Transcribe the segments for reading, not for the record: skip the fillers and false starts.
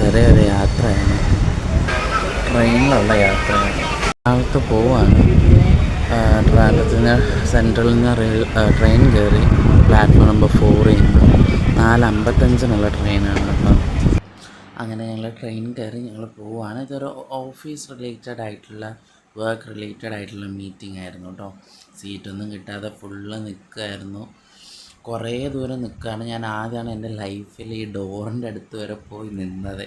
വളരെ ഒരു യാത്രയാണ്, ട്രെയിനിലുള്ള യാത്രയാണ്. എറണാകുളത്ത് പോവാണ്. ട്രാൻഡത്തിന് സെൻട്രലിൽ നിന്ന് ട്രെയിൻ കയറി പ്ലാറ്റ്ഫോം നമ്പർ 4 4:55 ട്രെയിനാണ് കേട്ടോ. അങ്ങനെ ഞങ്ങൾ ട്രെയിൻ കയറി ഞങ്ങൾ പോവുകയാണ്. ഇതൊരു ഓഫീസ് റിലേറ്റഡ് ആയിട്ടുള്ള വർക്ക് റിലേറ്റഡ് ആയിട്ടുള്ള മീറ്റിംഗ് ആയിരുന്നു കേട്ടോ. സീറ്റൊന്നും കിട്ടാതെ ഫുള്ള് നിൽക്കുമായിരുന്നു. കുറേ ദൂരം നിൽക്കുകയാണ്. ഞാൻ ആദ്യമാണ് എൻ്റെ ലൈഫിൽ ഈ ഡോറിൻ്റെ അടുത്ത് വരെ പോയി നിന്നത്.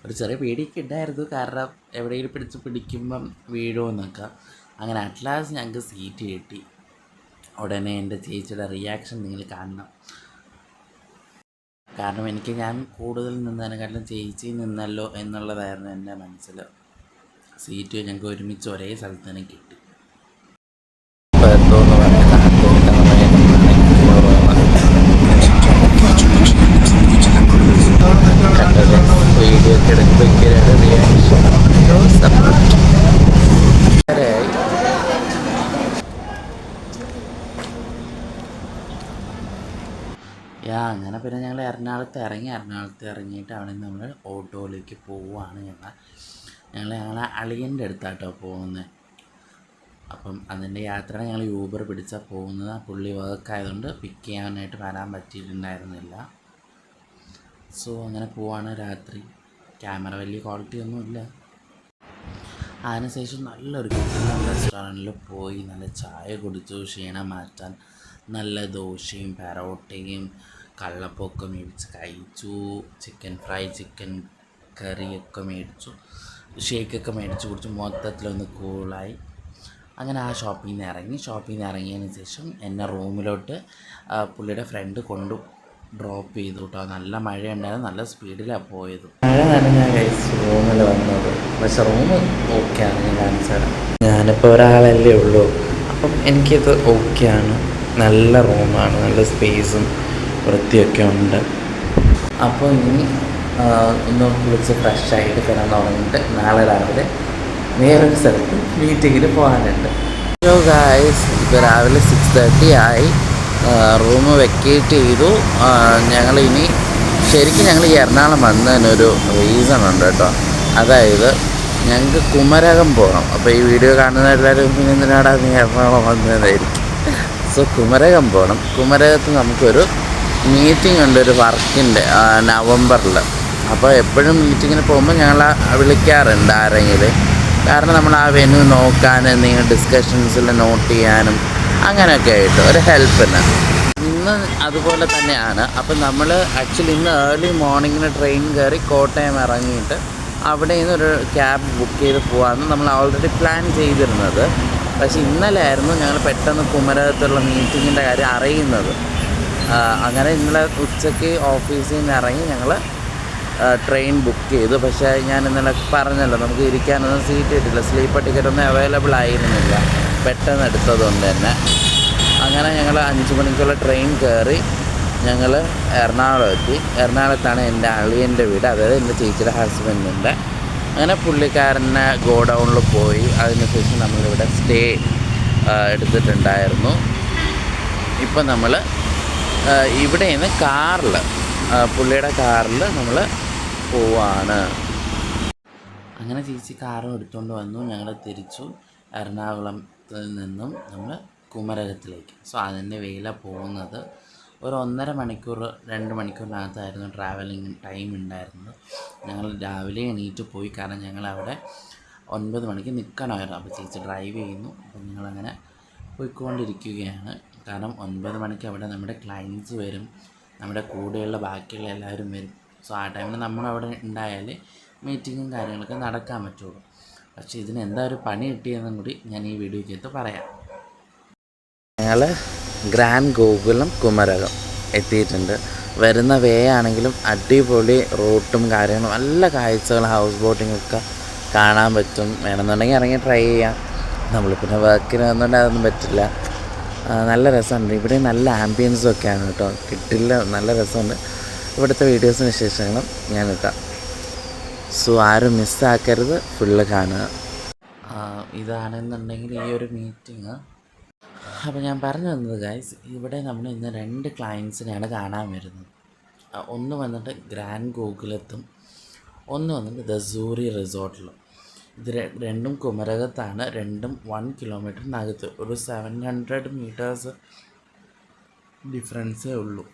ഒരു ചെറിയ പേടിയൊക്കെ ഉണ്ടായിരുന്നു, കാരണം എവിടെയെങ്കിലും പിടിക്കുമ്പം വീഴുമെന്നൊക്കെ. അങ്ങനെ അറ്റ്ലാസ്റ്റ് ഞങ്ങൾക്ക് സീറ്റ് കിട്ടി. ഉടനെ എൻ്റെ ചേച്ചിയുടെ റിയാക്ഷൻ നിങ്ങൾ കാണണം. കാരണം ഞാൻ കൂടുതൽ നിന്നതിനെക്കാട്ടിലും ചേച്ചി നിന്നല്ലോ എന്നുള്ളതായിരുന്നു എൻ്റെ മനസ്സിൽ. സീറ്റ് ഞങ്ങൾക്ക് ഒരുമിച്ച് ഒരേ സ്ഥലത്ത് തന്നെ കിട്ടി. വീഡിയോ ഒക്കെ എടുക്കുമ്പോഴേക്കാണ് റിയാക്ഷൻ. അങ്ങനെ പിന്നെ ഞങ്ങൾ എറണാകുളത്ത് ഇറങ്ങിയിട്ട് അവിടെ നിന്ന് നമ്മൾ ഓട്ടോയിലേക്ക് പോവുകയാണ്. ഞങ്ങളെ അളിയൻ്റെ അടുത്താട്ടോ പോകുന്നത്. അപ്പം അതിൻ്റെ യാത്ര ഞങ്ങൾ യൂബർ പിടിച്ചാൽ പോകുന്നത്. പുള്ളി വർക്ക് ആയതുകൊണ്ട് പിക്ക് ചെയ്യാനായിട്ട് വരാൻ പറ്റിയിട്ടുണ്ടായിരുന്നില്ല. സോ അങ്ങനെ പോവാണ്. രാത്രി ക്യാമറ വലിയ ക്വാളിറ്റി ഒന്നുമില്ല. അതിനുശേഷം നല്ലൊരു റെസ്റ്റോറൻറ്റിൽ പോയി നല്ല ചായ കുടിച്ചു. ക്ഷീണം മാറ്റാൻ നല്ല ദോശയും പെറോട്ടയും കള്ളപ്പൊക്കെ മേടിച്ച് കഴിച്ചു. ചിക്കൻ ഫ്രൈ, ചിക്കൻ കറിയൊക്കെ മേടിച്ചു. ഷേക്കൊക്കെ മേടിച്ച് കുടിച്ചു. മൊത്തത്തിലൊന്ന് കൂളായി. അങ്ങനെ ആ ഷോപ്പിൽ നിന്ന് ഇറങ്ങിയതിന് ശേഷം എന്നെ റൂമിലോട്ട് പുള്ളിയുടെ ഫ്രണ്ട് ഡ്രോപ്പ് ചെയ്തു കേട്ടോ. നല്ല മഴയുണ്ടായിരുന്നു, നല്ല സ്പീഡിലാണ് പോയത്. മഴ നനഞ്ഞാൽ റൂമിൽ വന്നത്. പക്ഷെ റൂം ഓക്കെയാണ്, ഞാൻ കാണിച്ചു തരാം. ഞാനിപ്പോൾ ഒരാളല്ലേ ഉള്ളൂ, അപ്പം എനിക്കിത് ഓക്കെയാണ്. നല്ല റൂമാണ്, നല്ല സ്പേസും വൃത്തിയൊക്കെ ഉണ്ട്. അപ്പോൾ ഇനി ഒന്ന് കുളിച്ച് ഫ്രഷായിട്ട് കിടന്നുറങ്ങിയിട്ട് നാളെ രാവിലെ വേറൊരു സ്ഥലത്ത് മീറ്റിങ്ങിന് പോകാനുണ്ട്. ഹലോ ഗായ്സ്, ഇപ്പോൾ രാവിലെ 6:30 ആയി. റൂം വെക്കേറ്റ് ചെയ്തു. ഞങ്ങളിനി ശരിക്കും ഈ എറണാകുളം വന്നതിനൊരു റീസൺ ഉണ്ട് കേട്ടോ. അതായത് ഞങ്ങൾക്ക് കുമരകം പോകണം. അപ്പോൾ ഈ വീഡിയോ കാണുന്ന എല്ലാവരും പിന്നെ എന്തിനാടാ നീ എറണാകുളം വന്നതായിരിക്കും. സോ കുമരകം പോകണം. കുമരകത്ത് നമുക്കൊരു മീറ്റിംഗ് ഉണ്ട്, ഒരു വർക്കിൻ്റെ, നവംബറിൽ. അപ്പോൾ എപ്പോഴും മീറ്റിങ്ങിന് പോകുമ്പോൾ ഞങ്ങൾ വിളിക്കാറുണ്ട് ആരെങ്കിലും. കാരണം നമ്മൾ ആ വെന്യൂ നോക്കാനും എന്തെങ്കിലും ഡിസ്കഷൻസിൽ നോട്ട് ചെയ്യാനും അങ്ങനെയൊക്കെ ആയിട്ട് ഒരു ഹെൽപ്പിന്. ഇന്ന് അതുപോലെ തന്നെയാണ്. അപ്പം നമ്മൾ ആക്ച്വലി ഇന്ന് ഏർലി മോർണിംഗിന് ട്രെയിൻ കയറി കോട്ടയം ഇറങ്ങിയിട്ട് അവിടെ നിന്നൊരു ക്യാബ് ബുക്ക് ചെയ്ത് പോകാമെന്ന് നമ്മൾ ഓൾറെഡി പ്ലാൻ ചെയ്തിരുന്നത്. പക്ഷേ ഇന്നലെ ആയിരുന്നു ഞങ്ങൾ പെട്ടെന്ന് കുമരകത്തുള്ള മീറ്റിങ്ങിൻ്റെ കാര്യം അറിയുന്നത്. അങ്ങനെ ഇന്നലെ ഉച്ചയ്ക്ക് ഓഫീസിൽ നിന്ന് ഇറങ്ങി ഞങ്ങൾ ട്രെയിൻ ബുക്ക് ചെയ്തു. പക്ഷേ ഞാൻ ഇന്നലെ പറഞ്ഞല്ലോ, നമുക്ക് ഇരിക്കാനൊന്നും സീറ്റ് കിട്ടില്ല. സ്ലീപ്പർ ടിക്കറ്റൊന്നും അവൈലബിൾ ആയിരുന്നില്ല, പെട്ടെന്ന് എടുത്തതുകൊണ്ട് തന്നെ. അങ്ങനെ ഞങ്ങൾ 5 മണിക്കുള്ള ട്രെയിൻ കയറി ഞങ്ങൾ എറണാകുളം എത്തി. എറണാകുളത്താണ് എൻ്റെ അളിയൻ്റെ വീട്, അതായത് എൻ്റെ ചേച്ചിയുടെ ഹസ്ബൻഡിൻ്റെ. അങ്ങനെ പുള്ളിക്കാരനെ ഗോഡൗണിൽ പോയി. അതിനുശേഷം നമ്മളിവിടെ സ്റ്റേ എടുത്തിട്ടുണ്ടായിരുന്നു. ഇപ്പം നമ്മൾ ഇവിടെ നിന്ന് കാറിൽ, പുള്ളിയുടെ കാറിൽ നമ്മൾ പോവാണ്. അങ്ങനെ ചേച്ചി കാറും എടുത്തുകൊണ്ട് വന്നു. ഞങ്ങൾ തിരിച്ചു എറണാകുളത്തിൽ നിന്നും നമ്മൾ കുമരകത്തിലേക്ക്. സോ അതിൻ്റെ വേല പോകുന്നത് ഒരു 1.5 മണിക്കൂർ 2 മണിക്കൂറിനകത്തായിരുന്നു ട്രാവലിംഗ് ടൈം ഉണ്ടായിരുന്നത്. ഞങ്ങൾ രാവിലെ എണീറ്റ് പോയി, കാരണം ഞങ്ങളവിടെ 9 മണിക്ക് നിൽക്കണമായിരുന്നു. അപ്പോൾ ചേച്ചി ഡ്രൈവ് ചെയ്യുന്നു. അപ്പോൾ ഞങ്ങളങ്ങനെ പോയിക്കൊണ്ടിരിക്കുകയാണ്. കാരണം 9 മണിക്ക് അവിടെ നമ്മുടെ ക്ലയൻറ്റ്സ് വരും, നമ്മുടെ കൂടെയുള്ള ബാക്കിയുള്ള എല്ലാവരും വരും. സോ ആ ടൈമിൽ നമ്മളവിടെ ഉണ്ടായാൽ മീറ്റിങ്ങും കാര്യങ്ങളൊക്കെ നടക്കാൻ പറ്റുള്ളൂ. പക്ഷേ ഇതിന് എന്താ ഒരു പണി കിട്ടിയതെന്നും കൂടി ഞാൻ ഈ വീഡിയോയ്ക്കകത്ത് പറയാം. ഞങ്ങൾ ഗ്രാൻഡ് ഗോകുലം കുമരകം എത്തിയിട്ടുണ്ട്. വരുന്ന വേ ആണെങ്കിലും അടിപൊളി റൂട്ടും കാര്യങ്ങളും, നല്ല കാഴ്ചകളും ഹൗസ് ബോട്ടിങ്ങൊക്കെ കാണാൻ പറ്റും. വേണമെന്നുണ്ടെങ്കിൽ ഇറങ്ങി ട്രൈ ചെയ്യാം. നമ്മൾ പിന്നെ വർക്കിന് വന്നുകൊണ്ട് അതൊന്നും പറ്റില്ല. നല്ല രസമുണ്ട് ഇവിടെ, നല്ല ആംബിയൻസും ഒക്കെയാണ് കേട്ടോ. കിട്ടില്ല, നല്ല രസമുണ്ട്. ഇവിടുത്തെ വീഡിയോസിന് വിശേഷങ്ങളും ഞാൻ ഇട്ടാം. സോ ആരും മിസ്സാക്കരുത്, ഫുള്ള് കാണുക. ഇതാണെന്നുണ്ടെങ്കിൽ ഈ ഒരു മീറ്റിങ്. അപ്പോൾ ഞാൻ പറഞ്ഞു തന്നത് ഗൈസ്, ഇവിടെ നമ്മൾ ഇന്ന് 2 ക്ലയൻസിനെയാണ് കാണാൻ വരുന്നത്. ഒന്ന് വന്നിട്ട് ഗ്രാൻഡ് ഗോകുലത്തും ഒന്ന് വന്നിട്ട് ദസൂറി റിസോർട്ടിൽ. ഇത് രണ്ടും കുമരകത്താണ്. രണ്ടും 1 കിലോമീറ്ററിനകത്ത്, ഒരു 700 മീറ്റേഴ്സ് ഡിഫറൻസേ ഉള്ളൂ.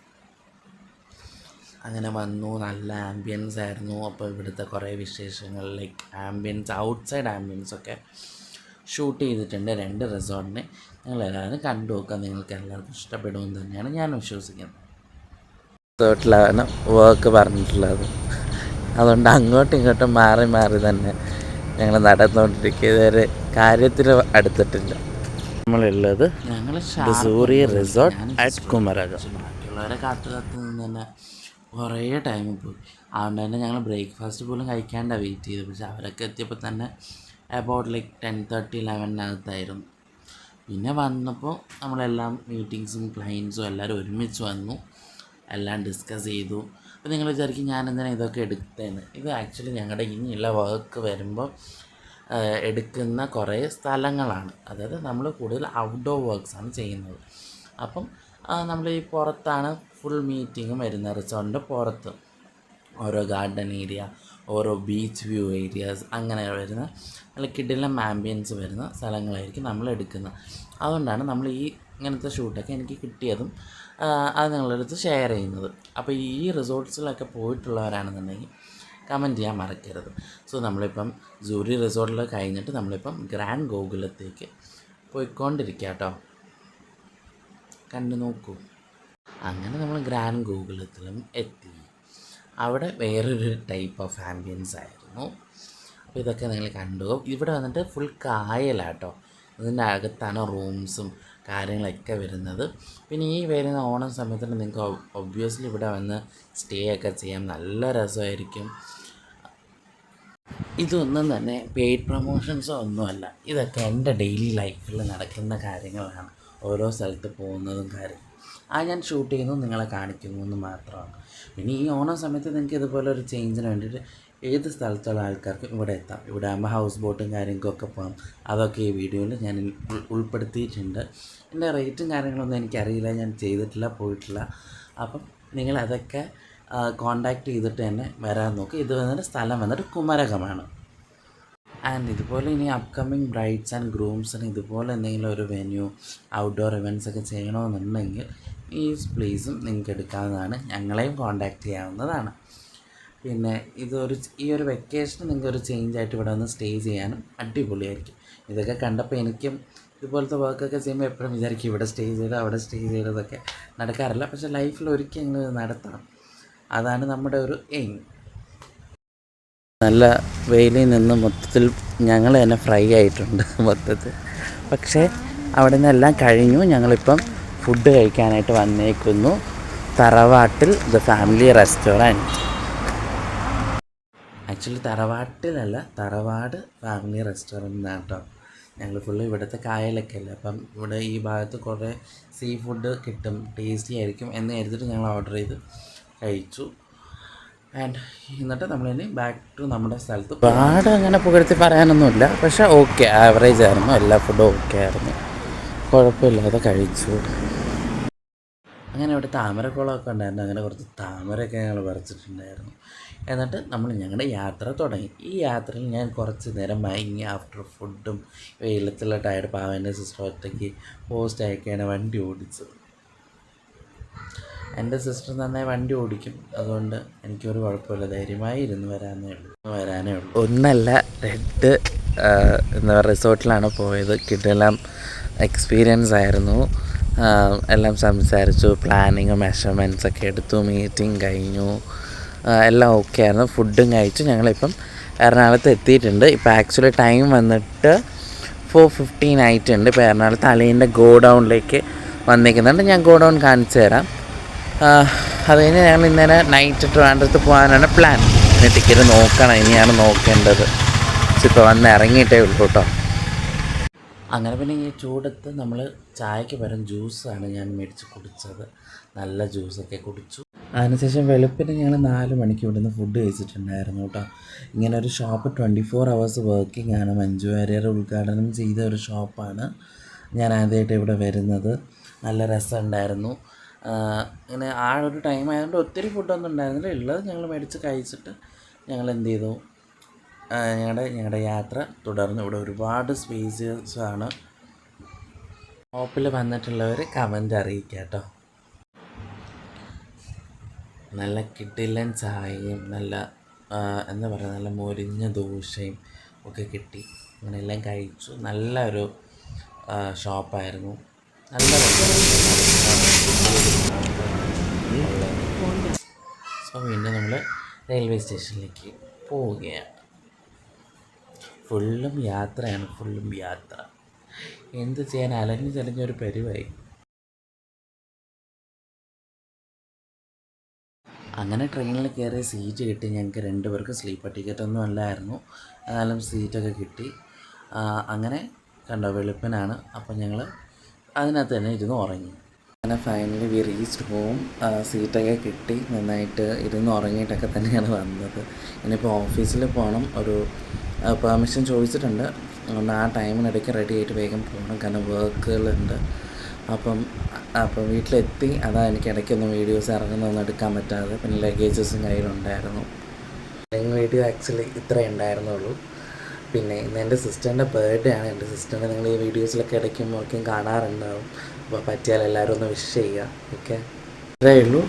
അങ്ങനെ വന്നു, നല്ല ആംബിയൻസ് ആയിരുന്നു. അപ്പോൾ ഇവിടുത്തെ കുറേ വിശേഷങ്ങൾ ലൈക്ക് ആംബിയൻസ്, ഔട്ട്സൈഡ് ആംബിയൻസൊക്കെ ഷൂട്ട് ചെയ്തിട്ടുണ്ട് 2 റിസോർട്ടിനെ. നിങ്ങളെല്ലാവരും കണ്ടു നോക്കുക, നിങ്ങൾക്ക് എല്ലാവർക്കും ഇഷ്ടപ്പെടുമെന്ന് തന്നെയാണ് ഞാൻ വിശ്വസിക്കുന്നത്. റിസോർട്ടിലാണ് വർക്ക് പറഞ്ഞിട്ടുള്ളത്, അതുകൊണ്ട് അങ്ങോട്ടും ഇങ്ങോട്ടും മാറി മാറി തന്നെ ഞങ്ങൾ നടന്നുകൊണ്ടിരിക്കുക. ഇതുവരെ കാര്യത്തിൽ അടുത്തിട്ടില്ല. നമ്മളുള്ളത് ദസൂറി റിസോർട്ട് അറ്റ് കുമരകം. ബാക്കിയുള്ളവരെ കാത്തു നിന്ന് തന്നെ കുറേ ടൈം പോയി. അതുകൊണ്ട് തന്നെ ഞങ്ങൾ ബ്രേക്ക്ഫാസ്റ്റ് പോലും കഴിക്കാണ്ടാണ് വെയിറ്റ് ചെയ്തത്. പക്ഷേ അവരൊക്കെ എത്തിയപ്പോൾ തന്നെ അബൌട്ട് ലൈക്ക് 10:30, 11 പിന്നെ വന്നപ്പോൾ നമ്മളെല്ലാം മീറ്റിങ്സും ക്ലയൻസും എല്ലാവരും ഒരുമിച്ച് വന്നു, എല്ലാം ഡിസ്കസ് ചെയ്തു. അപ്പോൾ നിങ്ങൾ വിചാരിക്കും ഞാൻ എന്തിനാണ് ഇതൊക്കെ എടുത്തതെന്ന്. ഇത് ആക്ച്വലി ഞങ്ങളുടെ ഇനിയുള്ള വർക്ക് വരുമ്പോൾ എടുക്കുന്ന കുറേ സ്ഥലങ്ങളാണ്. അതായത് നമ്മൾ കൂടുതൽ ഔട്ട്ഡോർ വർക്ക്സാണ് ചെയ്യുന്നത്. അപ്പം നമ്മൾ ഈ പുറത്താണ് ഫുൾ മീറ്റിങ്ങും വരുന്നത്. റിസോർട്ടിൻ്റെ പുറത്ത് ഓരോ ഗാർഡൻ ഏരിയ, ഓരോ ബീച്ച് വ്യൂ ഏരിയാസ്, അങ്ങനെ വരുന്ന നല്ല കിടിലം ആംബിയൻസ് വരുന്ന സ്ഥലങ്ങളായിരിക്കും നമ്മൾ എടുക്കുന്നത്. അതുകൊണ്ടാണ് നമ്മൾ ഈ ഇങ്ങനത്തെ ഷൂട്ടൊക്കെ എനിക്ക് കിട്ടിയതും അത് നിങ്ങളുടെ അടുത്ത് ഷെയർ ചെയ്യുന്നത്. അപ്പോൾ ഈ റിസോർട്ട്സിലൊക്കെ പോയിട്ടുള്ളവരാണെന്നുണ്ടെങ്കിൽ കമൻറ്റ് ചെയ്യാൻ മറക്കരുത്. സോ നമ്മളിപ്പം സൂറി റിസോർട്ടിൽ കഴിഞ്ഞിട്ട് നമ്മളിപ്പം ഗ്രാൻഡ് ഗോകുലത്തേക്ക് പോയിക്കൊണ്ടിരിക്കുക കേട്ടോ, കണ്ടു നോക്കൂ. അങ്ങനെ നമ്മൾ ഗ്രാൻഡ് ഗോകുലത്തിലും എത്തി. അവിടെ വേറൊരു ടൈപ്പ് ഓഫ് ആംബിയൻസ് ആയിരുന്നു. അപ്പോൾ ഇതൊക്കെ നിങ്ങൾ കണ്ടു. ഇവിടെ വന്നിട്ട് ഫുൾ കായലാട്ടോ. ഇതിൻ്റെ അകത്താണ് റൂംസും കാര്യങ്ങളൊക്കെ വരുന്നത്. പിന്നെ ഈ വരുന്ന ഓണം സമയത്ത് നിങ്ങൾക്ക് ഒബ്വിയസ്ലി ഇവിടെ വന്ന് സ്റ്റേ ഒക്കെ ചെയ്യാൻ നല്ല രസമായിരിക്കും. ഇതൊന്നും തന്നെ പെയ്ഡ് പ്രൊമോഷൻസോ ഒന്നുമല്ല. ഇതൊക്കെ എൻ്റെ ഡെയിലി ലൈഫിൽ നടക്കുന്ന കാര്യങ്ങളാണ്. ഓരോ സ്ഥലത്ത് പോകുന്നതും കാര്യം ഞാൻ ഷൂട്ട് ചെയ്യുന്നു, നിങ്ങളെ കാണിക്കുന്നു എന്ന് മാത്രമാണ്. പിന്നെ ഈ ഓണം സമയത്ത് നിങ്ങൾക്ക് ഇതുപോലെ ഒരു ചേഞ്ചിന് വേണ്ടിയിട്ട് ഏത് സ്ഥലത്തുള്ള ആൾക്കാർക്കും ഇവിടെ എത്താം. ഇവിടെ ആകുമ്പോൾ ഹൗസ് ബോട്ടും കാര്യങ്ങൾക്കൊക്കെ പോകാം. അതൊക്കെ ഈ വീഡിയോയിൽ ഞാൻ ഉൾപ്പെടുത്തിയിട്ടുണ്ട്. എൻ്റെ റേറ്റും കാര്യങ്ങളൊന്നും എനിക്കറിയില്ല, ഞാൻ ചെയ്തിട്ടില്ല, പോയിട്ടില്ല. അപ്പം നിങ്ങളതൊക്കെ കോണ്ടാക്ട് ചെയ്തിട്ട് തന്നെ വരാൻ നോക്കി. ഇത് വന്നിട്ട് സ്ഥലം വന്നിട്ട് കുമരകമാണ്. ആൻഡ് ഇതുപോലെ ഇനി അപ്കമ്മിങ് ബ്രൈഡ്സ് ആൻഡ് ഗ്രൂംസിന് ഇതുപോലെ എന്തെങ്കിലും ഒരു വെന്യൂ, ഔട്ട്ഡോർ ഇവൻറ്റ്സ് ഒക്കെ ചെയ്യണമെന്നുണ്ടെങ്കിൽ ഈ പ്ലേസും നിങ്ങൾക്ക് എടുക്കാവുന്നതാണ്. ഞങ്ങളെയും കോണ്ടാക്ട് ചെയ്യാവുന്നതാണ്. പിന്നെ ഈ ഒരു വെക്കേഷന് നിങ്ങൾക്കൊരു ചേഞ്ച് ആയിട്ട് ഇവിടെ വന്ന് സ്റ്റേ ചെയ്യാനും അടിപൊളിയായിരിക്കും. ഇതൊക്കെ കണ്ടപ്പോൾ എനിക്കും ഇതുപോലത്തെ വർക്കൊക്കെ ചെയ്യുമ്പോൾ എപ്പോഴും വിചാരിക്കും ഇവിടെ സ്റ്റേ ചെയ്ത് അവിടെ സ്റ്റേ ചെയ്തതൊക്കെ നടക്കാറില്ല. പക്ഷേ ലൈഫിൽ ഒരിക്കലും ഞങ്ങൾ നടത്തണം, അതാണ് നമ്മുടെ ഒരു എയിം. നല്ല വെയിലിൽ നിന്ന് മൊത്തത്തിൽ ഞങ്ങൾ തന്നെ ഫ്രൈ ആയിട്ടുണ്ട് മൊത്തത്തിൽ. പക്ഷേ അവിടെ നിന്നെല്ലാം കഴിഞ്ഞു. ഞങ്ങളിപ്പം ഫുഡ് കഴിക്കാനായിട്ട് വന്നേക്കുന്നു തറവാട്ടിൽ ദ ഫാമിലി റെസ്റ്റോറൻറ്റ്. ആക്ച്വലി തറവാട്ടിലല്ല, തറവാട് ഫാമിലി റെസ്റ്റോറൻറ്റ് കേട്ടോ. ഞങ്ങൾ ഫുള്ള് ഇവിടുത്തെ കായലൊക്കെ അല്ലേ, അപ്പം ഇവിടെ ഈ ഭാഗത്ത് കുറേ സീ ഫുഡ് കിട്ടും, ടേസ്റ്റി ആയിരിക്കും എന്ന് കരുതിയിട്ട് ഞങ്ങൾ ഓർഡർ ചെയ്ത് കഴിച്ചു. ആൻഡ് എന്നിട്ട് നമ്മളിനി ബാക്ക് ടു നമ്മുടെ സ്ഥലത്ത്. ഒരുപാട് അങ്ങനെ പുകഴ്ത്തി പറയാനൊന്നുമില്ല, പക്ഷേ ഓക്കെ, ആവറേജ് ആയിരുന്നു. എല്ലാ ഫുഡും ഓക്കെ ആയിരുന്നു, കുഴപ്പമില്ലാതെ കഴിച്ചു. അങ്ങനെ ഇവിടെ താമരക്കുളമൊക്കെ ഉണ്ടായിരുന്നു. അങ്ങനെ കുറച്ച് താമരയൊക്കെ ഞങ്ങൾ പറിച്ചിട്ടുണ്ടായിരുന്നു. എന്നിട്ട് നമ്മൾ ഞങ്ങളുടെ യാത്ര തുടങ്ങി. ഈ യാത്രയിൽ ഞാൻ കുറച്ച് നേരം മയങ്ങി. ആഫ്റ്റർ ഫുഡും വെയിലത്തുള്ള ടയർഡ് പാവൻ്റെ സിസ്റ്റർ ഒറ്റയ്ക്ക് പോസ്റ്റ് അയക്കുകയാണ് വണ്ടി ഓടിച്ചത്. എൻ്റെ സിസ്റ്റർ നന്നായി വണ്ടി ഓടിക്കും, അതുകൊണ്ട് എനിക്കൊരു കുഴപ്പമില്ല, ധൈര്യമായി ഇരുന്ന് വരാനേ ഉള്ളൂ. ഒന്നല്ല, 2 എന്താ പറയുക റിസോർട്ടിലാണ് പോയത്. കിടെലം എക്സ്പീരിയൻസ് ആയിരുന്നു. എല്ലാം സംസാരിച്ചു, പ്ലാനിങ് മെഷർമെൻറ്റ്സൊക്കെ എടുത്തു, മീറ്റിംഗ് കഴിഞ്ഞു, എല്ലാം ഓക്കെ ആയിരുന്നു. ഫുഡും കഴിച്ചു. ഞങ്ങളിപ്പം എറണാകുളത്ത് എത്തിയിട്ടുണ്ട്. ഇപ്പോൾ ആക്ച്വലി ടൈം വന്നിട്ട് 4:15 ആയിട്ടുണ്ട്. ഇപ്പോൾ എറണാകുളത്ത് അലീൻ്റെ ഗോഡൗണിലേക്ക് വന്നിരിക്കുന്നുണ്ട്. ഞാൻ ഗോഡൗൺ കാണിച്ചു തരാം. അത് കഴിഞ്ഞ് ഞങ്ങൾ ഇന്നലെ നൈറ്റ് ട്രിവാൻഡ്രത്ത് പോകാനാണ് പ്ലാൻ. ഇനി ടിക്കറ്റ് നോക്കണം, ഇനിയാണ് നോക്കേണ്ടത്. ഇപ്പോൾ വന്ന് ഇറങ്ങിയിട്ടേ ഉള്ളൂ കേട്ടോ. അങ്ങനെ പിന്നെ ഈ ചൂടത്ത് നമ്മൾ ചായക്ക് പകരം ജ്യൂസാണ് ഞാൻ മേടിച്ച് കുടിച്ചത്. നല്ല ജ്യൂസൊക്കെ കുടിച്ചു. അതിനുശേഷം വെളുപ്പിന് ഞങ്ങൾ 4 മണിക്ക് ഇവിടുന്ന് ഫുഡ് കഴിച്ചിട്ടുണ്ടായിരുന്നു കേട്ടോ. ഇങ്ങനെ ഒരു ഷോപ്പ് 24 hours വർക്കിംഗ് ആണ്. മഞ്ജു വാര്യർ ഉദ്ഘാടനം ചെയ്ത ഒരു ഷോപ്പാണ്. ഞാൻ ആദ്യമായിട്ട് ഇവിടെ വരുന്നത്. നല്ല രസമുണ്ടായിരുന്നു. ഇങ്ങനെ ആ ഒരു ടൈം ആയതുകൊണ്ട് ഒത്തിരി ഫുഡൊന്നും ഉണ്ടായിരുന്നില്ല. ഉള്ളത് ഞങ്ങൾ മേടിച്ച് കഴിച്ചിട്ട് ഞങ്ങൾ എന്ത് ചെയ്തു, ഞങ്ങളുടെ യാത്ര തുടർന്ന്. ഇവിടെ ഒരുപാട് സ്പേസസാണ്. ഷോപ്പിൽ വന്നിട്ടുള്ളവർ കമൻ്റ് അറിയിക്കുക കേട്ടോ. നല്ല കിടിലൻ ചായയും നല്ല എന്താ പറയുക, നല്ല മൊരിഞ്ഞ ദോശയും ഒക്കെ കിട്ടി. അങ്ങനെ എല്ലാം കഴിച്ചു. നല്ലൊരു ഷോപ്പായിരുന്നു. നല്ല സോ പിന്നെ നമ്മൾ റെയിൽവേ സ്റ്റേഷനിലേക്ക് പോവുകയാണ്. ഫുള്ളും യാത്രയാണ്, ഫുള്ളും യാത്ര. എന്ത് ചെയ്യാൻ, അലഞ്ഞു തെളിഞ്ഞൊരു പരിവായി. അങ്ങനെ ട്രെയിനിൽ കയറി സീറ്റ് കിട്ടി. ഞങ്ങൾക്ക് 2 പേർക്ക് സ്ലീപ്പർ ടിക്കറ്റൊന്നും അല്ലായിരുന്നു, എന്നാലും സീറ്റൊക്കെ കിട്ടി. അങ്ങനെ കണ്ടോ, വെളുപ്പിനാണ്. അപ്പം ഞങ്ങൾ അതിനകത്ത് തന്നെ ഇരുന്ന് ഉറങ്ങി. അങ്ങനെ ഫൈനലി വി റീച്ച്ഡ് ഹോം. സീറ്റൊക്കെ കിട്ടി. നന്നായിട്ട് ഇരുന്ന് ഉറങ്ങിയിട്ടൊക്കെ തന്നെയാണ് വന്നത്. ഇനിയിപ്പോൾ ഓഫീസിൽ പോകണം. ഒരു പെർമിഷൻ ചോദിച്ചിട്ടുണ്ട്. അതുകൊണ്ട് ആ ടൈമിനിടയ്ക്ക് റെഡി ആയിട്ട് വേഗം പോകണം, കാരണം വർക്കുകളുണ്ട്. അപ്പം വീട്ടിലെത്തി. അതാണ് എനിക്ക് ഇടയ്ക്കൊന്നും വീഡിയോസ് ഇറങ്ങുന്നതൊന്നും എടുക്കാൻ പറ്റാതെ. പിന്നെ ലഗേജസും കയ്യിലുണ്ടായിരുന്നു. വീഡിയോ ആക്ച്വലി ഇത്രയേ ഉണ്ടായിരുന്നുള്ളൂ. പിന്നെ ഇന്ന് എൻ്റെ സിസ്റ്ററിൻ്റെ ബർത്ത്ഡേ ആണ്. എൻ്റെ സിസ്റ്ററിനെ നിങ്ങൾ ഈ വീഡിയോസിലൊക്കെ ഇടയ്ക്കുമ്പോഴേക്കും കാണാറുണ്ടാവും. അപ്പോൾ പറ്റിയാൽ എല്ലാവരും ഒന്ന് വിഷ് ചെയ്യുക. ഓക്കെ, ഇത്രയേ ഉള്ളൂ.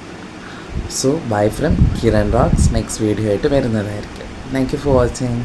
So bye from Kiran rocks. Next video ആയിട്ട് വരുന്നതായിരിക്കും. Thank you for watching.